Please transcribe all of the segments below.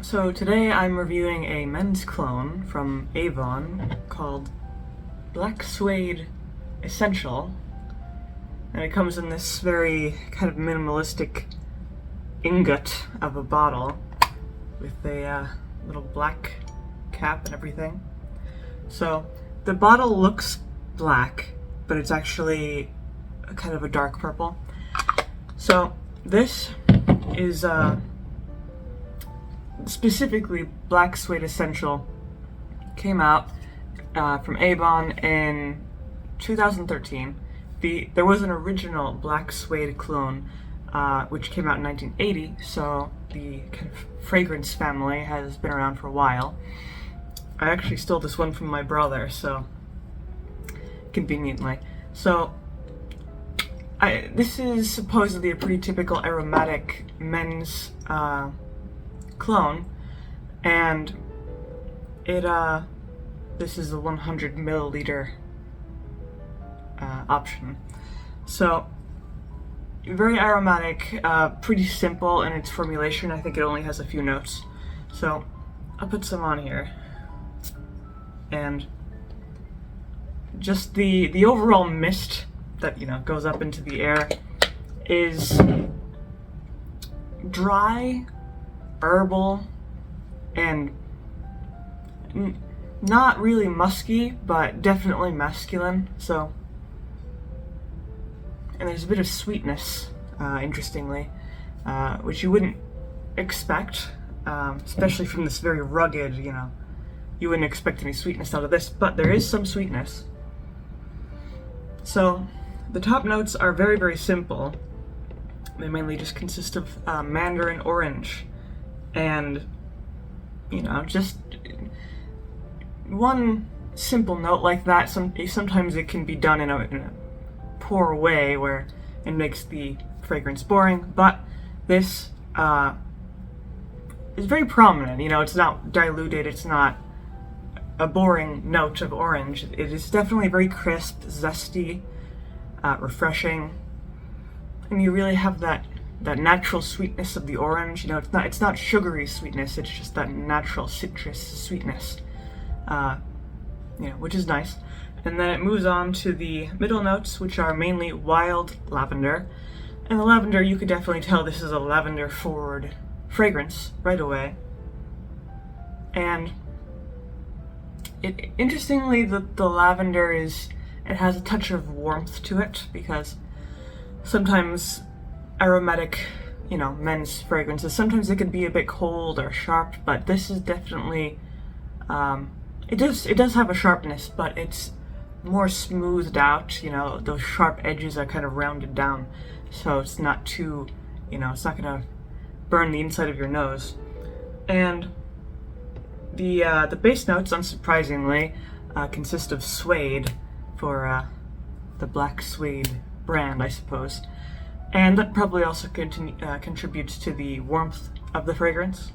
So today I'm reviewing a men's cologne from Avon called Black Suede Essential, and it comes in this very kind of minimalistic ingot of a bottle with a little black cap and everything. So the bottle looks black, but it's actually kind of a dark purple. So this is specifically Black Suede Essential. Came out from Avon in 2013. There was an original Black Suede cologne which came out in 1980, so the kind of fragrance family has been around for a while. I actually stole this one from my brother, so conveniently. So this is supposedly a pretty typical aromatic men's cologne, and this is a 100 milliliter option. So very aromatic, pretty simple in its formulation. I think it only has a few notes. So I'll put some on here, and just the overall mist that goes up into the air is dry, herbal, and not really musky, but definitely masculine. So, and there's a bit of sweetness, interestingly, which you wouldn't expect, especially from this very rugged, you wouldn't expect any sweetness out of this, but there is some sweetness. So the top notes are very, very simple. They mainly just consist of mandarin orange, and just one simple note like that. Sometimes it can be done in a poor way where it makes the fragrance boring, but this is very prominent. It's not diluted, it's not a boring note of orange. It is definitely very crisp, zesty, refreshing, and you really have that natural sweetness of the orange. It's not sugary sweetness, it's just that natural citrus sweetness, which is nice. And then it moves on to the middle notes, which are mainly wild lavender. And the lavender, you could definitely tell this is a lavender forward fragrance right away. And interestingly, the lavender it has a touch of warmth to it, because sometimes aromatic, men's fragrances, sometimes they can be a bit cold or sharp, but this is definitely, it does have a sharpness, but it's more smoothed out. Those sharp edges are kind of rounded down, so it's not too, it's not gonna burn the inside of your nose. And the base notes, unsurprisingly, consist of suede for the Black Suede brand, I suppose. And that probably also contributes to the warmth of the fragrance,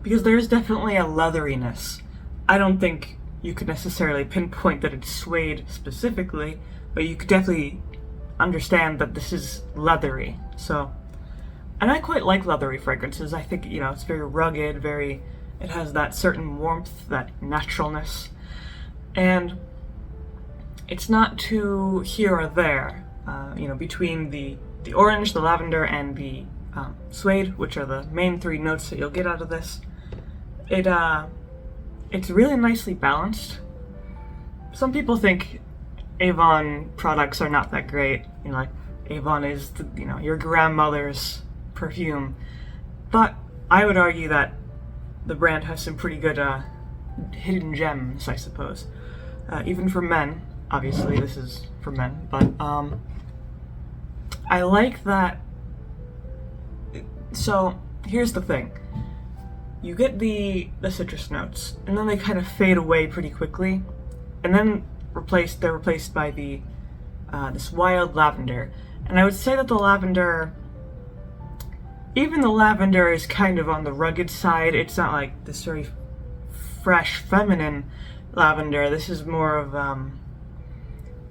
because there is definitely a leatheriness. I don't think you could necessarily pinpoint that it's suede specifically, but you could definitely understand that this is leathery. So, and I quite like leathery fragrances. I think, it's very rugged, it has that certain warmth, that naturalness, and it's not too here or there, between the orange, the lavender, and the suede, which are the main three notes that you'll get out of this. It's really nicely balanced. Some people think Avon products are not that great. Like Avon is your grandmother's perfume, but I would argue that the brand has some pretty good hidden gems, I suppose. Even for men, obviously this is for men, but I like that. So here's the thing. You get the citrus notes, and then they kind of fade away pretty quickly, and then they're replaced by this wild lavender. And I would say that the lavender is kind of on the rugged side. It's not like this very fresh, feminine lavender. This is more of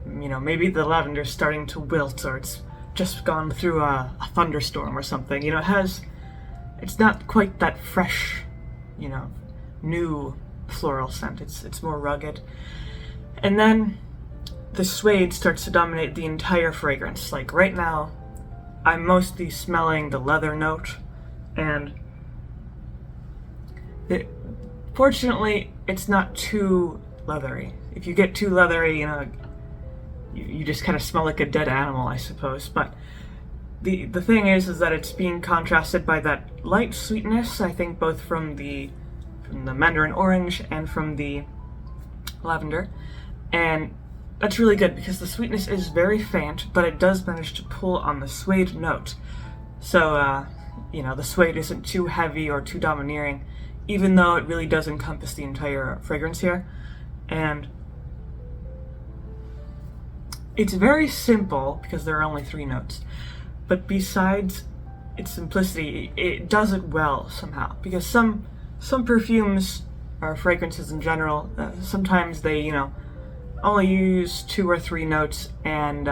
maybe the lavender's starting to wilt, or it's just gone through a thunderstorm or something. It has it's not quite that fresh, you know, new floral scent. It's more rugged. And then the suede starts to dominate the entire fragrance. Like right now, I'm mostly smelling the leather note, and fortunately, it's not too leathery. If you get too leathery, you know, you just kind of smell like a dead animal, I suppose. But the thing is that it's being contrasted by that light sweetness, I think, both from the mandarin orange and from the lavender, and that's really good because the sweetness is very faint, but it does manage to pull on the suede note. So, you know, the suede isn't too heavy or too domineering, even though it really does encompass the entire fragrance here. And it's very simple because there are only 3 notes. But besides its simplicity, it does it well somehow. Because some perfumes or fragrances in general, sometimes they, you know, only use 2 or 3 notes, and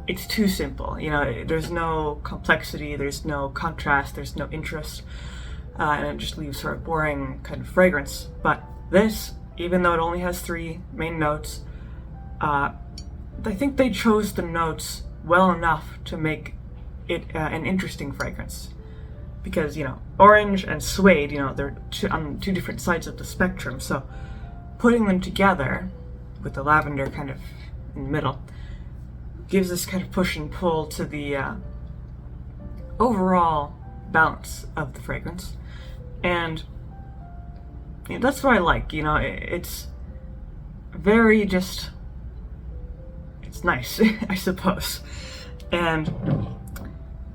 it's too simple. You know, there's no complexity, there's no contrast, there's no interest, and it just leaves sort of boring kind of fragrance. But this, even though it only has 3 main notes, I think they chose the notes well enough to make it an interesting fragrance. Because, you know, orange and suede, you know, they're on 2 different sides of the spectrum, so putting them together with the lavender kind of in the middle gives this kind of push and pull to the overall balance of the fragrance. And you know, that's what I like. You know, it's very just, it's nice, I suppose. And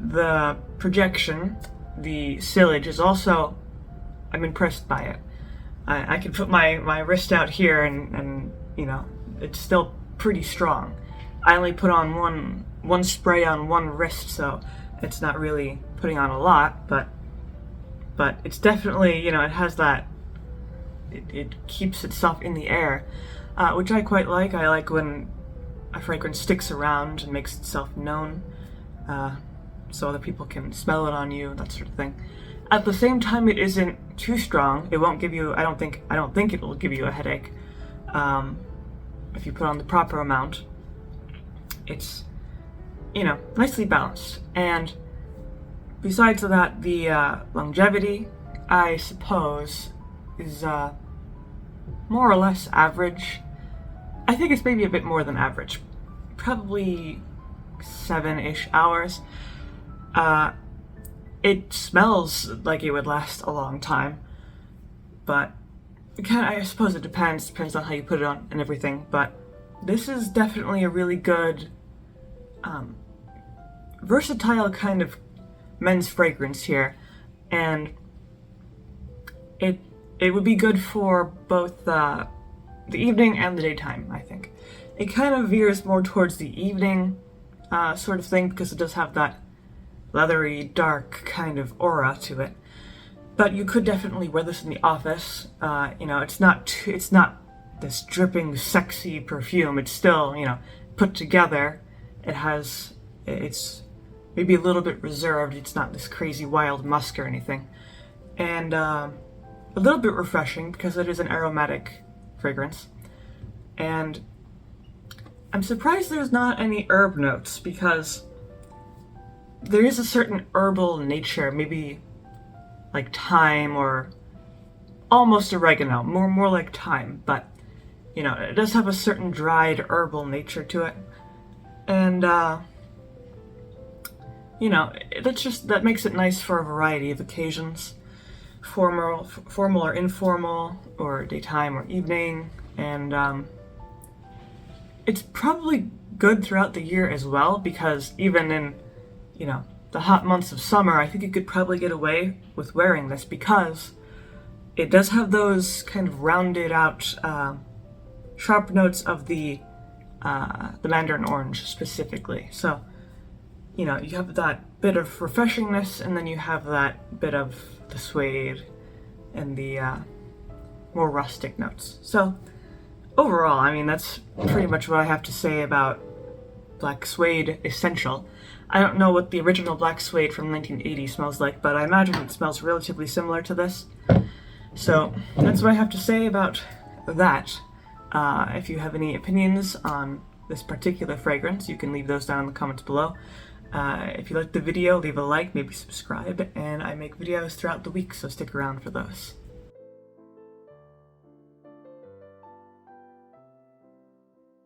the projection, the sillage is also, I'm impressed by it. I can put my wrist out here and you know, it's still pretty strong. I only put on one spray on one wrist, so it's not really putting on a lot, but it's definitely, you know, it has that, it keeps itself in the air, which I quite like. I like when a fragrance sticks around and makes itself known, so other people can smell it on you, that sort of thing. At the same time, it isn't too strong. It won't give you, I don't think it will give you a headache. If you put on the proper amount, it's, you know, nicely balanced. And besides that, the longevity, I suppose, is more or less average. I think it's maybe a bit more than average, probably 7-ish hours. It smells like it would last a long time, but I suppose it depends on how you put it on and everything. But this is definitely a really good, versatile kind of men's fragrance here, and it would be good for both the evening and the daytime. I think it kind of veers more towards the evening sort of thing because it does have that leathery, dark kind of aura to it. But you could definitely wear this in the office. You know, it's not this dripping, sexy perfume. It's still, you know, put together. It's maybe a little bit reserved. It's not this crazy wild musk or anything. And a little bit refreshing because it is an aromatic fragrance. And I'm surprised there's not any herb notes because there is a certain herbal nature, maybe like thyme or almost oregano, more like thyme, but you know, it does have a certain dried herbal nature to it. And you know, that makes it nice for a variety of occasions, formal or informal, or daytime or evening. And it's probably good throughout the year as well, because even in, you know, the hot months of summer, I think you could probably get away with wearing this because it does have those kind of rounded out sharp notes of the mandarin orange specifically. So, you know, you have that bit of refreshingness, and then you have that bit of the suede and the more rustic notes. So overall, I mean, that's pretty much what I have to say about Black Suede Essential. I don't know what the original black suede from 1980 smells like, but I imagine it smells relatively similar to this. So that's what I have to say about that. If you have any opinions on this particular fragrance, you can leave those down in the comments below. If you liked the video, leave a like, maybe subscribe, and I make videos throughout the week, so stick around for those.